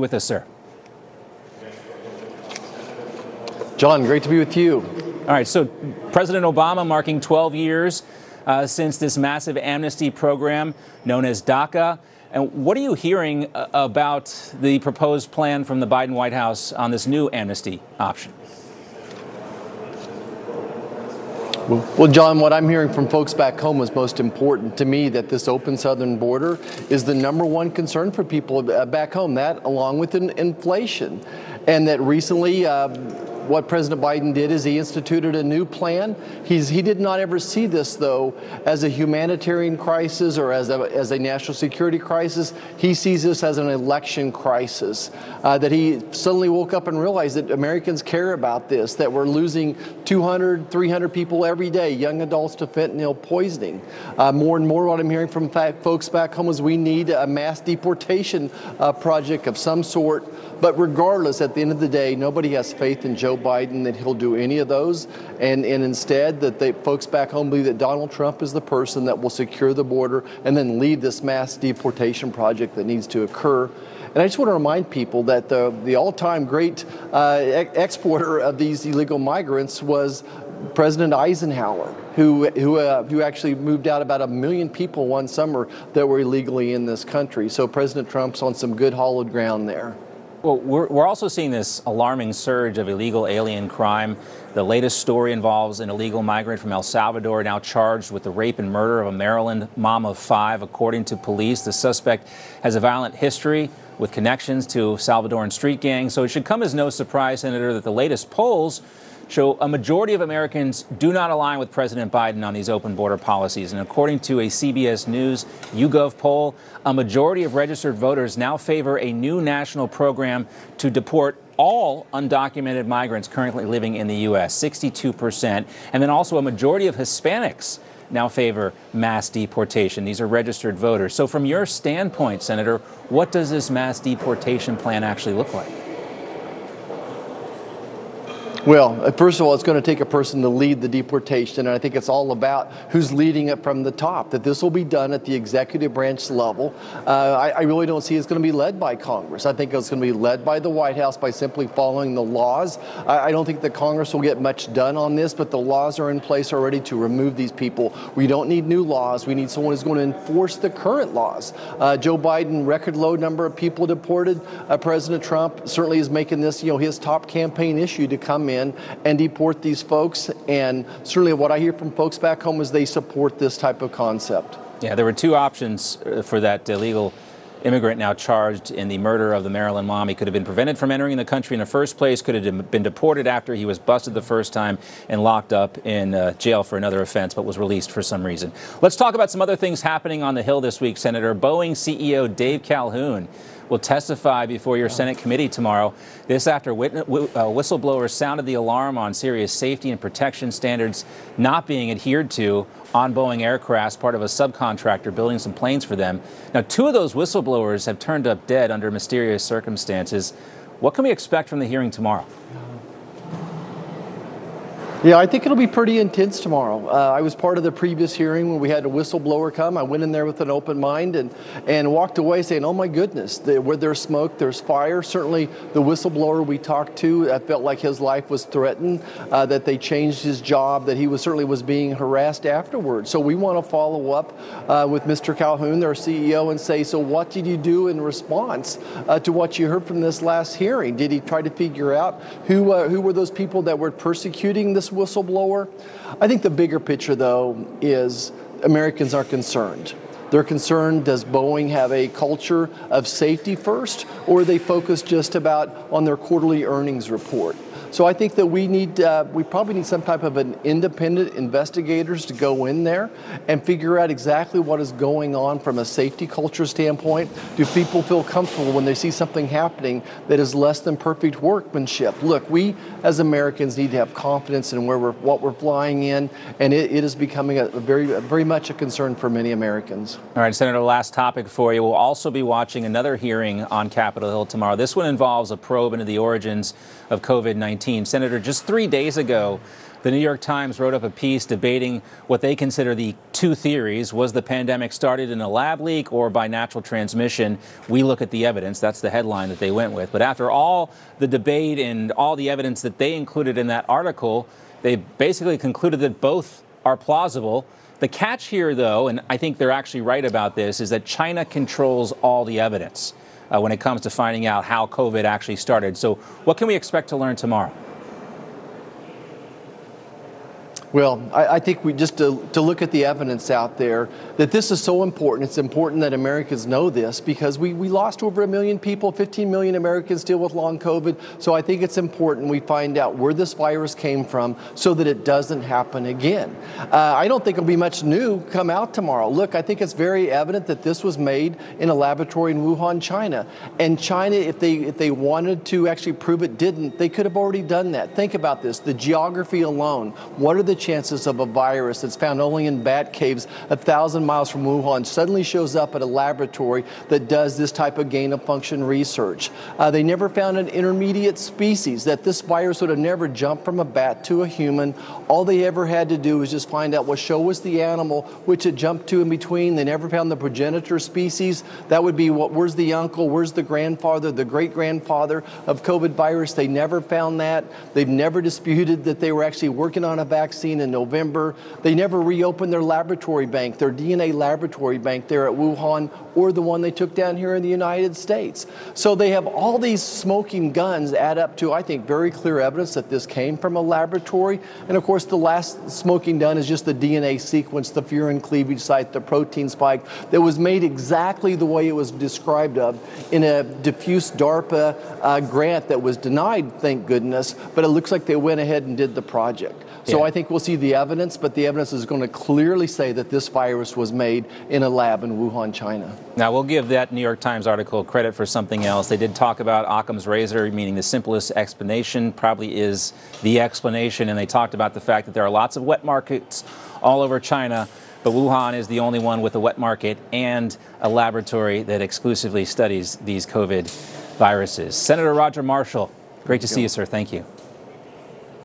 with us, sir. John, great to be with you. All right, so President Obama marking 12 years since this massive amnesty program known as DACA. And what are you hearing about the proposed plan from the Biden White House on this new amnesty option? Well, John, what I'm hearing from folks back home is most important to me, that this open southern border is the #1 concern for people back home, that along with inflation. And that recently, what President Biden did is he instituted a new plan. He did not ever see this, though, as a humanitarian crisis or as a national security crisis. He sees this as an election crisis, that he suddenly woke up and realized that Americans care about this, that we're losing 200, 300 people every day, young adults to fentanyl poisoning. More and more what I'm hearing from folks back home is we need a mass deportation project of some sort. But regardless, at the end of the day, nobody has faith in Joe Biden that he'll do any of those. And instead, that folks back home believe that Donald Trump is the person that will secure the border and then lead this mass deportation project that needs to occur. And I just want to remind people that the all-time great exporter of these illegal migrants was President Eisenhower, who actually moved out about 1 million people one summer that were illegally in this country. So President Trump's on some good hollowed ground there. Well, we're also seeing this alarming surge of illegal alien crime. The latest story involves an illegal migrant from El Salvador now charged with the rape and murder of a Maryland mom of 5. According to police, the suspect has a violent history with connections to Salvadoran street gangs. So it should come as no surprise, Senator, that the latest polls show a majority of Americans do not align with President Biden on these open border policies. And according to a CBS News YouGov poll, a majority of registered voters now favor a new national program to deport all undocumented migrants currently living in the U.S., 62%. And then also a majority of Hispanics now favor mass deportation. These are registered voters. So from your standpoint, Senator, what does this mass deportation plan actually look like? Well, first of all, it's going to take a person to lead the deportation, and I think it's all about who's leading it from the top, that this will be done at the executive branch level. I really don't see it's going to be led by Congress. I think it's going to be led by the White House by simply following the laws. I don't think that Congress will get much done on this, but the laws are in place already to remove these people. We don't need new laws. We need someone who's going to enforce the current laws. Joe Biden, record low number of people deported. President Trump certainly is making this, his top campaign issue to come in and deport these folks. And certainly what I hear from folks back home is they support this type of concept. Yeah, there were two options for that illegal immigrant now charged in the murder of the Maryland mom. He could have been prevented from entering the country in the first place, could have been deported after he was busted the first time and locked up in jail for another offense, but was released for some reason. Let's talk about some other things happening on the Hill this week, Senator. Boeing CEO Dave Calhoun will testify before your Senate committee tomorrow. This after whistleblowers sounded the alarm on serious safety and protection standards not being adhered to on Boeing aircraft, part of a subcontractor building some planes for them. Now, 2 of those whistleblowers have turned up dead under mysterious circumstances. What can we expect from the hearing tomorrow? Yeah, I think it'll be pretty intense tomorrow. I was part of the previous hearing when we had a whistleblower come. I went in there with an open mind and walked away saying, oh my goodness, where there's smoke, there's fire. Certainly the whistleblower we talked to, I felt like his life was threatened, that they changed his job, that he certainly was being harassed afterwards. So we want to follow up with Mr. Calhoun, their CEO, and say, so what did you do in response to what you heard from this last hearing? Did he try to figure out who were those people that were persecuting this whistleblower? I think the bigger picture, though, is Americans are concerned. They're concerned, does Boeing have a culture of safety first, or are they focused just about on their quarterly earnings report? So I think that we probably need some type of an independent investigators to go in there and figure out exactly what is going on from a safety culture standpoint. Do people feel comfortable when they see something happening that is less than perfect workmanship? Look, we as Americans need to have confidence in what we're flying in, and it is becoming a very much a concern for many Americans. All right, Senator, last topic for you. We'll also be watching another hearing on Capitol Hill tomorrow. This one involves a probe into the origins of COVID-19. Senator, just 3 days ago, The New York Times wrote up a piece debating what they consider the two theories. Was the pandemic started in a lab leak or by natural transmission? We look at the evidence. That's the headline that they went with. But after all the debate and all the evidence that they included in that article, they basically concluded that both are plausible. The catch here, though, and I think they're actually right about this, is that China controls all the evidence when it comes to finding out how COVID actually started. So what can we expect to learn tomorrow? Well, I think we just to look at the evidence out there, that this is so important. It's important that Americans know this because we lost over 1 million people, 15 million Americans deal with long COVID. So I think it's important we find out where this virus came from so that it doesn't happen again. I don't think it'll be much new come out tomorrow. Look, I think it's very evident that this was made in a laboratory in Wuhan, China. And China, if they wanted to actually prove it didn't, they could have already done that. Think about this, the geography alone. What are the chances of a virus that's found only in bat caves 1,000 miles from Wuhan suddenly shows up at a laboratory that does this type of gain-of-function research? They never found an intermediate species, that this virus would have never jumped from a bat to a human. All they ever had to do was just find out, well, show us the animal which it jumped to in between. They never found the progenitor species. That would be where's the uncle, where's the grandfather, the great-grandfather of COVID virus. They never found that. They've never disputed that they were actually working on a vaccine in November. They never reopened their laboratory bank, their DNA laboratory bank there at Wuhan, or the one they took down here in the United States. So they have all these smoking guns add up to, I think, very clear evidence that this came from a laboratory. And of course, the last smoking gun is just the DNA sequence, the furin cleavage site, the protein spike that was made exactly the way it was described of in a diffuse DARPA grant that was denied, thank goodness, but it looks like they went ahead and did the project. So I think we'll see the evidence, but the evidence is going to clearly say that this virus was made in a lab in Wuhan, China. Now, we'll give that New York Times article credit for something else. They did talk about Occam's razor, meaning the simplest explanation probably is the explanation, and they talked about the fact that there are lots of wet markets all over China, but Wuhan is the only one with a wet market and a laboratory that exclusively studies these COVID viruses. Senator Roger Marshall, great to see you, sir. Thank you.